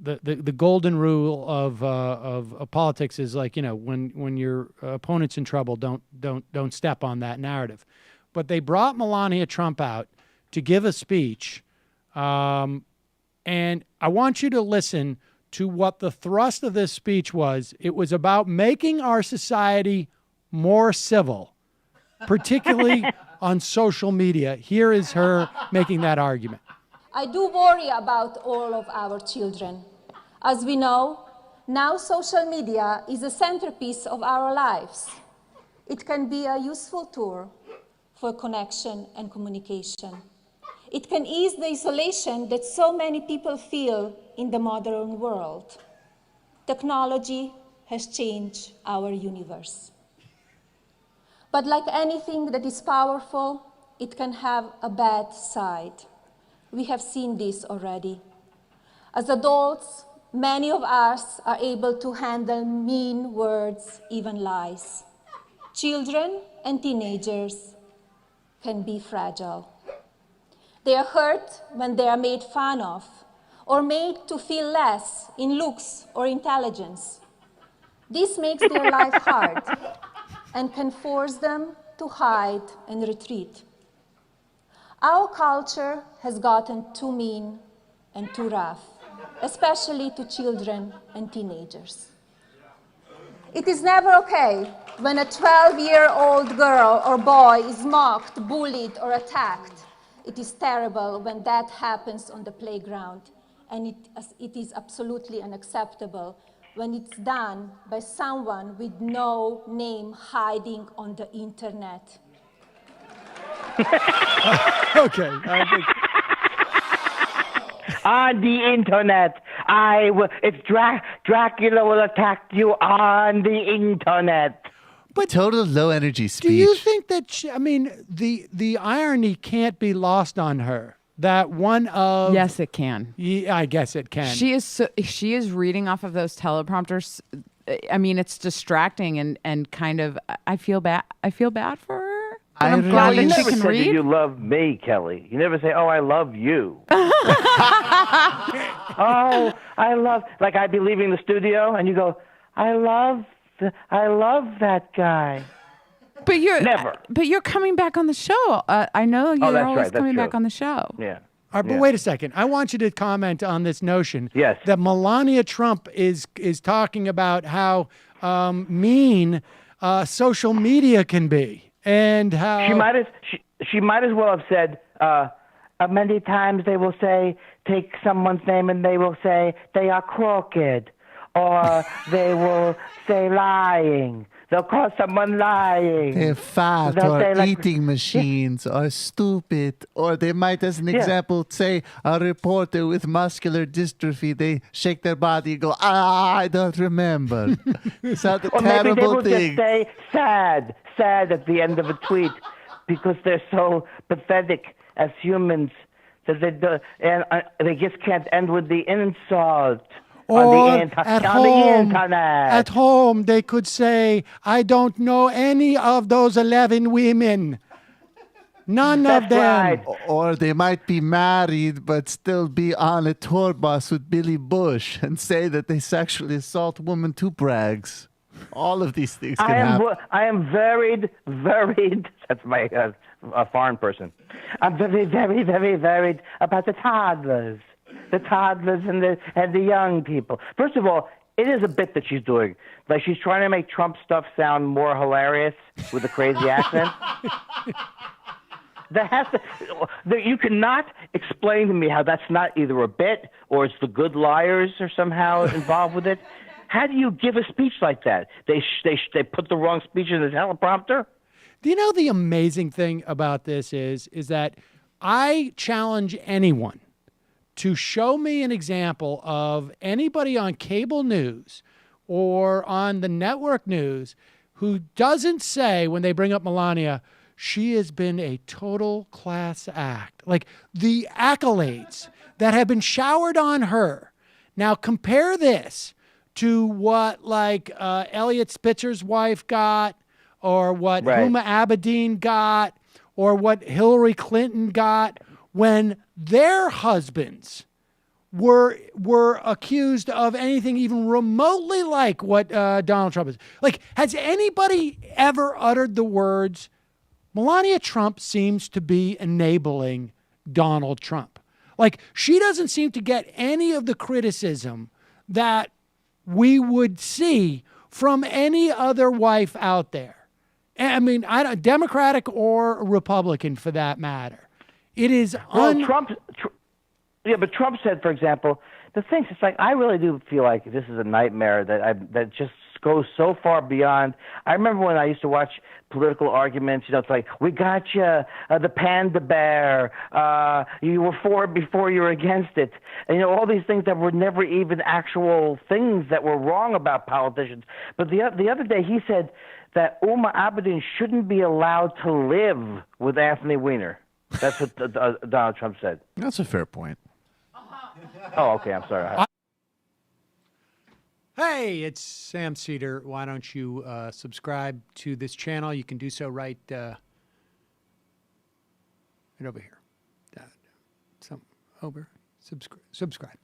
the golden rule of politics is like, when your opponent's in trouble, don't step on that narrative. But they brought Melania Trump out to give a speech, and I want you to listen to what the thrust of this speech was. It was about making our society more civil, particularly on social media. Here is her making that argument. I do worry about all of our children. As we know, now social media is a centerpiece of our lives. It can be a useful tool for connection and communication. It can ease the isolation that so many people feel in the modern world. Technology has changed our universe. But like anything that is powerful, it can have a bad side. We have seen this already. As adults, many of us are able to handle mean words, even lies. Children and teenagers can be fragile. They are hurt when they are made fun of or made to feel less in looks or intelligence. This makes their life hard and can force them to hide and retreat. Our culture has gotten too mean and too rough, especially to children and teenagers. It is never okay when a 12-year-old girl or boy is mocked, bullied, or attacked. It is terrible when that happens on the playground, and it is absolutely unacceptable when it's done by someone with no name hiding on the internet. Okay. On the internet, Dracula will attack you on the internet. But total low energy speech. Do you think that the irony can't be lost on her? That one of Yes, it can. Yeah, I guess it can. She is reading off of those teleprompters. I mean, it's distracting and kind of. I feel bad for her. But I'm glad You that she never can said read. that you love me, Kelly. You never say, "Oh, I love you." Oh, I love. Like I'd be leaving the studio, and you go, "I love that guy." But you're Never. But you're coming back on the show. I know you're that's always right, that's coming true. back on the show. Yeah. All right, but Yeah. wait a second. I want you to comment on this notion Yes. that Melania Trump is talking about how mean social media can be, and how She might as well have said. Many times they will say, take someone's name, and they will say they are crooked, or they will say lying. They'll call someone lying. They're fat, They'll or say, like, eating machines, or stupid. Or they might, as an example, say a reporter with muscular dystrophy, they shake their body and go, I don't remember. It's not a Or maybe they terrible will thing. just say sad at the end of a tweet because they're so pathetic as humans that they just can't end with the insult. or on the internet. At home, they could say, "I don't know any of those 11 women. None of them." Right. Or they might be married but still be on a tour bus with Billy Bush and say that they sexually assault women to brags. All of these things can happen. I am varied. That's my a foreign person. I'm very, very, very varied about the toddlers and the young people. First of all, it is a bit that she's doing. Like she's trying to make Trump stuff sound more hilarious with a crazy accent. You cannot explain to me how that's not either a bit or it's the Good Liars are somehow involved with it. How do you give a speech like that? They put the wrong speech in the teleprompter? Do you know the amazing thing about this is that I challenge anyone to show me an example of anybody on cable news or on the network news who doesn't say, when they bring up Melania, she has been a total class act. Like the accolades that have been showered on her. Now compare this to what Elliot Spitzer's wife got, or what Huma Abedin got, or what Hillary Clinton got, when their husbands were accused of anything even remotely like what Donald Trump is. Like, has anybody ever uttered the words, Melania Trump seems to be enabling Donald Trump? Like, she doesn't seem to get any of the criticism that we would see from any other wife out there. I mean, Democratic or Republican for that matter. It is Trump said, for example, the things. It's like I really do feel like this is a nightmare that just goes so far beyond. I remember when I used to watch political arguments. It's like, we got you, the panda bear. You were for it before you were against it. And all these things that were never even actual things that were wrong about politicians. But the other day he said that Uma Abedin shouldn't be allowed to live with Anthony Weiner. That's what Donald Trump said. That's a fair point. Oh, okay. I'm sorry. Hey, it's Sam Cedar. Why don't you subscribe to this channel? You can do so right over here. Subscribe.